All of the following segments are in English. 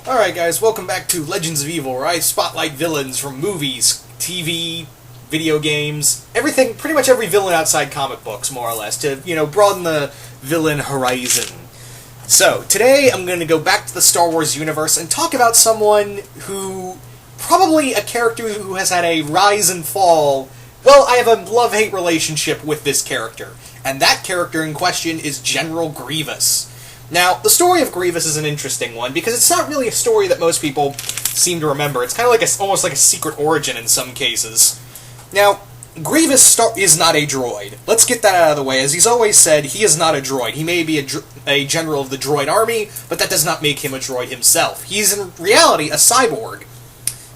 Alright guys, welcome back to Legends of Evil, where I spotlight villains from movies, TV, video games, everything, pretty much every villain outside comic books, more or less, to, broaden the villain horizon. So, today I'm going to go back to the Star Wars universe and talk about someone who, probably a character who has had a rise and fall. Well, I have a love-hate relationship with this character, and that character in question is General Grievous. Now, the story of Grievous is an interesting one, because it's not really a story that most people seem to remember. It's kind of like almost like a secret origin in some cases. Now, Grievous is not a droid. Let's get that out of the way. As he's always said, he is not a droid. He may be a general of the droid army, but that does not make him a droid himself. He's in reality a cyborg.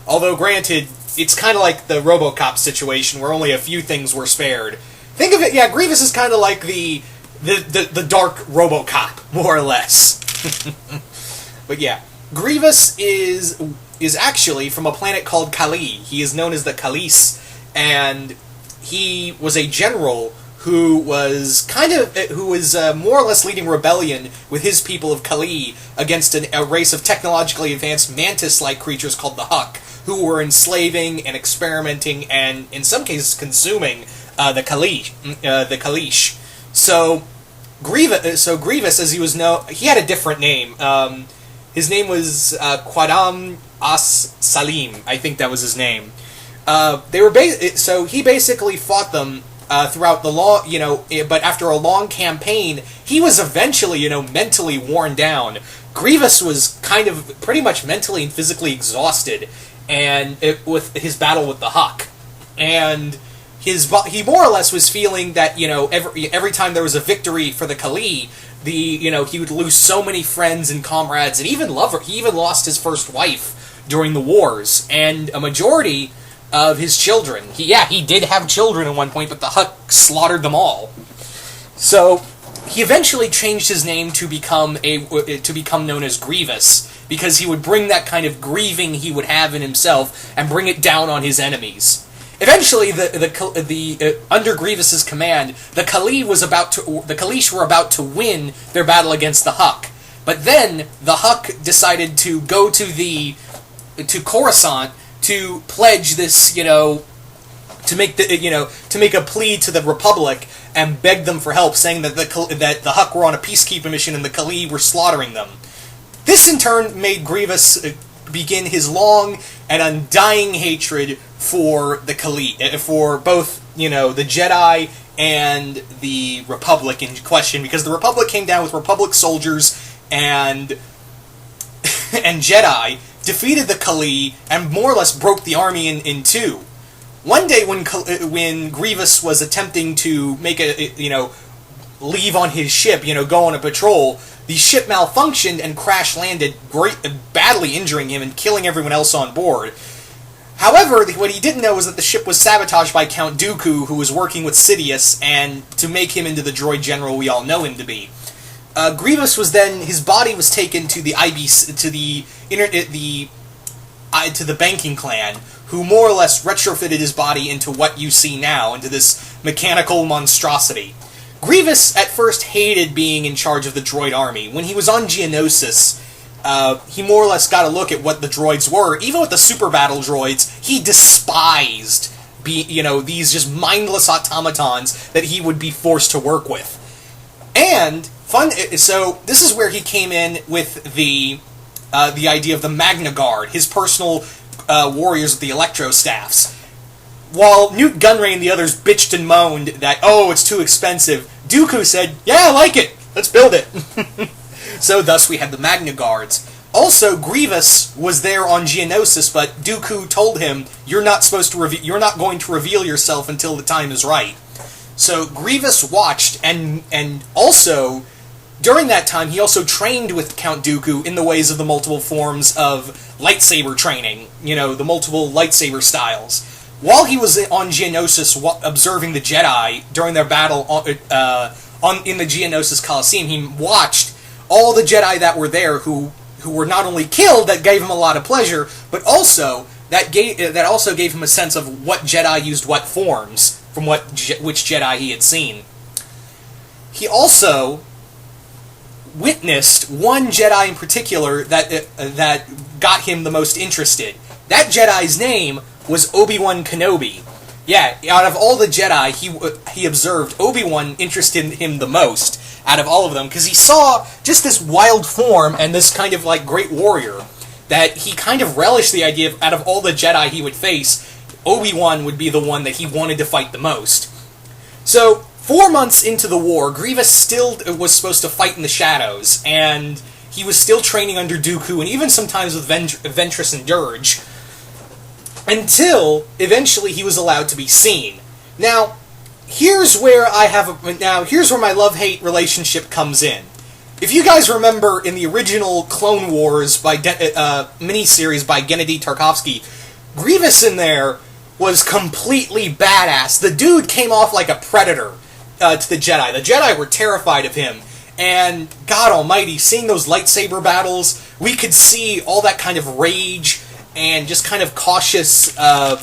Although, granted, it's kind of like the RoboCop situation, where only a few things were spared. Think of it, yeah, Grievous is kind of like the dark RoboCop, more or less. But yeah, Grievous is actually from a planet called Kali. He is known as the Kalis, and he was a general who was more or less leading rebellion with his people of Kali against a race of technologically advanced mantis-like creatures called the Huck, who were enslaving and experimenting and, in some cases, consuming the Kalish. So Grievous, as he was known, he had a different name. His name was Quadam As Salim. I think that was his name. So he basically fought them throughout the long, but after a long campaign, he was eventually, mentally worn down. Grievous was kind of pretty much mentally and physically exhausted, and with his battle with the Huck, and he more or less was feeling that, every time there was a victory for the Kali, he would lose so many friends and comrades and even he even lost his first wife during the wars, and a majority of his children. He did have children at one point, but the Huck slaughtered them all. So he eventually changed his name to become known as Grievous, because he would bring that kind of grieving he would have in himself and bring it down on his enemies. Eventually, under Grievous's command, the Kalish were about to win their battle against the Huck. But then the Huck decided to go to Coruscant to pledge this, to make a plea to the Republic and beg them for help, saying that the Huck were on a peacekeeping mission and the Kali were slaughtering them. This in turn made Grievous begin his long and undying hatred for the Kali, for both, the Jedi and the Republic in question, because the Republic came down with Republic soldiers and Jedi, defeated the Kali, and more or less broke the army in two. One day when Grievous was attempting to make leave on his ship, go on a patrol, the ship malfunctioned and crash-landed, badly injuring him and killing everyone else on board. However, what he didn't know was that the ship was sabotaged by Count Dooku, who was working with Sidious, and to make him into the droid general we all know him to be. Grievous was then, his body was taken to the to the banking clan, who more or less retrofitted his body into what you see now, into this mechanical monstrosity. Grievous at first hated being in charge of the droid army. When he was on Geonosis, he more or less got a look at what the droids were. Even with the super battle droids, he despised these just mindless automatons that he would be forced to work with. And so this is where he came in with the idea of the Magna Guard, his personal warriors with the electro staffs. While Newt Gunray and the others bitched and moaned that, it's too expensive, Dooku said, yeah, I like it, let's build it. So thus we had the Magna Guards. Also, Grievous was there on Geonosis, but Dooku told him, you're not going to reveal yourself until the time is right. So Grievous watched, and also, during that time, he also trained with Count Dooku in the ways of the multiple forms of lightsaber training, the multiple lightsaber styles. While he was on Geonosis observing the Jedi during their battle in the Geonosis Coliseum, he watched all the Jedi that were there who were not only killed, that gave him a lot of pleasure, but also that also gave him a sense of what Jedi used what forms from which Jedi he had seen. He also witnessed one Jedi in particular that got him the most interested. That Jedi's name was ObiWan Kenobi. Yeah, out of all the Jedi, he observed Obi-Wan interested him the most out of all of them, because he saw just this wild form and this kind of like great warrior that he kind of relished the idea of, out of all the Jedi he would face, Obi-Wan would be the one that he wanted to fight the most. So, 4 months into the war, Grievous still was supposed to fight in the shadows, and he was still training under Dooku, and even sometimes with Ventress and Dirge, until eventually he was allowed to be seen. Now, here's where my love-hate relationship comes in. If you guys remember in the original Clone Wars miniseries by Gennady Tarkovsky, Grievous in there was completely badass. The dude came off like a predator to the Jedi. The Jedi were terrified of him. And, God almighty, seeing those lightsaber battles, we could see all that kind of rage and just kind of cautious, that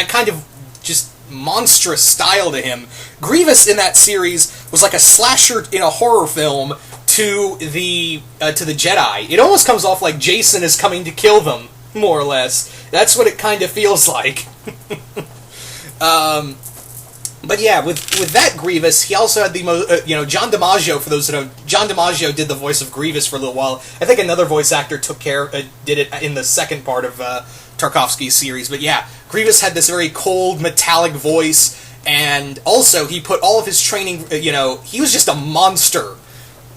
kind of just monstrous style to him. Grievous in that series was like a slasher in a horror film to the Jedi. It almost comes off like Jason is coming to kill them, more or less. That's what it kind of feels like. But yeah, with that Grievous, he also had the John DiMaggio. For those that know, John DiMaggio did the voice of Grievous for a little while. I think another voice actor did it in the second part of Tarkovsky's series. But yeah, Grievous had this very cold, metallic voice, and also he put all of his training. He was just a monster,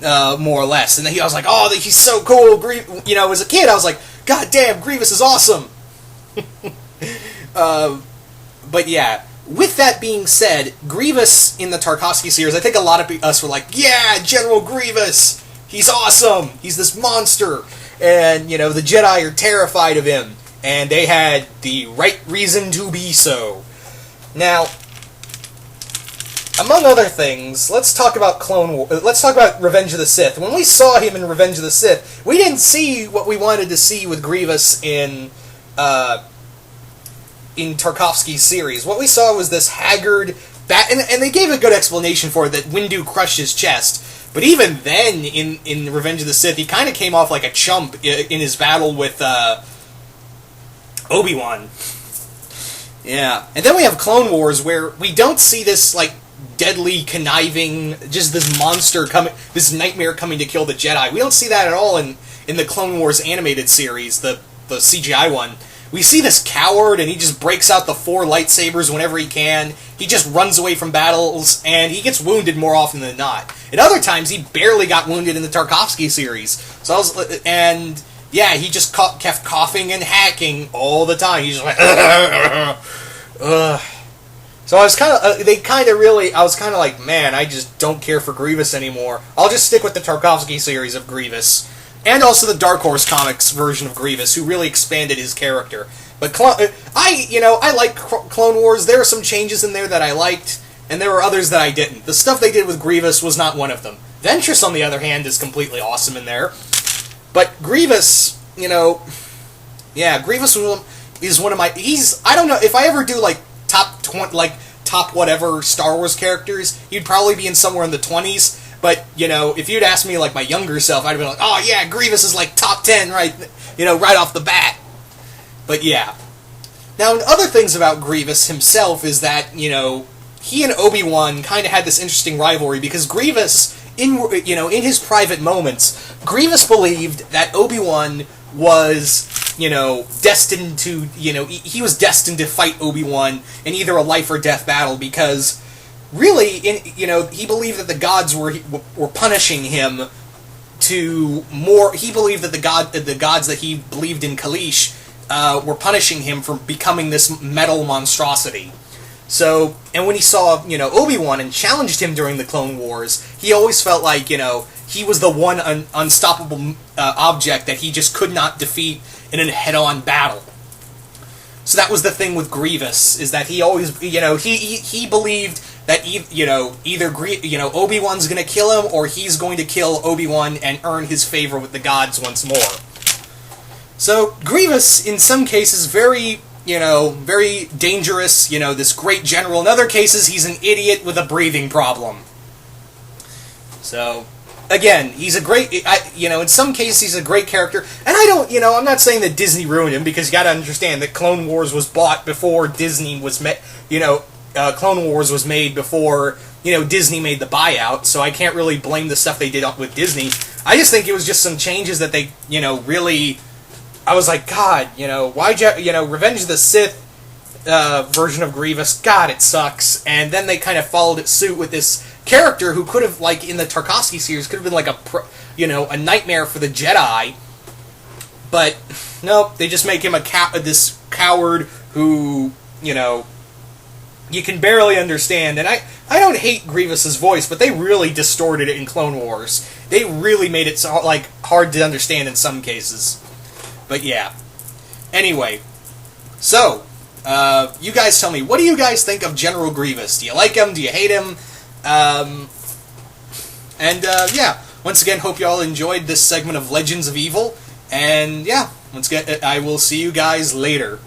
more or less. And then I was like, oh, he's so cool. As a kid, I was like, God damn, Grievous is awesome. But yeah. With that being said, Grievous in the Tarkovsky series, I think a lot of us were like, yeah, General Grievous! He's awesome! He's this monster! And, the Jedi are terrified of him. And they had the right reason to be so. Now, among other things, let's talk about let's talk about Revenge of the Sith. When we saw him in Revenge of the Sith, we didn't see what we wanted to see with Grievous in Tarkovsky's series. What we saw was this haggard, and they gave a good explanation for it, that Windu crushed his chest. But even then, in Revenge of the Sith, he kind of came off like a chump in his battle with Obi-Wan. Yeah. And then we have Clone Wars, where we don't see this, like, deadly, conniving, just this monster this nightmare coming to kill the Jedi. We don't see that at all in the Clone Wars animated series, the CGI one. We see this coward, and he just breaks out the 4 lightsabers whenever he can. He just runs away from battles, and he gets wounded more often than not. At other times, he barely got wounded in the Tarkovsky series. He just kept coughing and hacking all the time. He's just like, ugh. So I was kind of, like, man, I just don't care for Grievous anymore. I'll just stick with the Tarkovsky series of Grievous. And also the Dark Horse Comics version of Grievous, who really expanded his character. But I like Clone Wars. There are some changes in there that I liked, and there were others that I didn't. The stuff they did with Grievous was not one of them. Ventress, on the other hand, is completely awesome in there. But Grievous, Grievous is one of my... I don't know, if I ever do, like, top whatever Star Wars characters, he'd probably be in somewhere in the 20s. But, if you'd asked me, like, my younger self, I'd have been like, oh, yeah, Grievous is, like, top 10, right off the bat. But, yeah. Now, other things about Grievous himself is that, he and Obi-Wan kind of had this interesting rivalry, because Grievous, in his private moments, Grievous believed that Obi-Wan was, destined to, he was destined to fight Obi-Wan in either a life or death battle, because... Really, he believed that the gods were punishing him he believed that the gods that he believed in Kalish were punishing him for becoming this metal monstrosity. So, and when he saw, Obi-Wan and challenged him during the Clone Wars, he always felt like, he was the one unstoppable object that he just could not defeat in a head-on battle. So that was the thing with Grievous, is that he always, he believed that either Obi-Wan's going to kill him, or he's going to kill Obi-Wan and earn his favor with the gods once more. So Grievous, in some cases, very dangerous, this great general. In other cases, he's an idiot with a breathing problem. So, again, he's a great, in some cases he's a great character, and I'm not saying that Disney ruined him, because you gotta understand that Clone Wars was bought before Disney was Clone Wars was made before, Disney made the buyout, so I can't really blame the stuff they did with Disney. I just think it was just some changes that they, really, I was like, God, why'd you, Revenge of the Sith version of Grievous, God, it sucks, and then they kind of followed it suit with this character who could have, like, in the Tarkovsky series, could have been like a nightmare for the Jedi, but, nope, they just make him this coward who, you can barely understand, and I don't hate Grievous's voice, but they really distorted it in Clone Wars. They really made it so, like, hard to understand in some cases. But yeah. Anyway, so, you guys tell me, what do you guys think of General Grievous? Do you like him? Do you hate him? Yeah, once again, hope you all enjoyed this segment of Legends of Evil, and yeah, once again, I will see you guys later.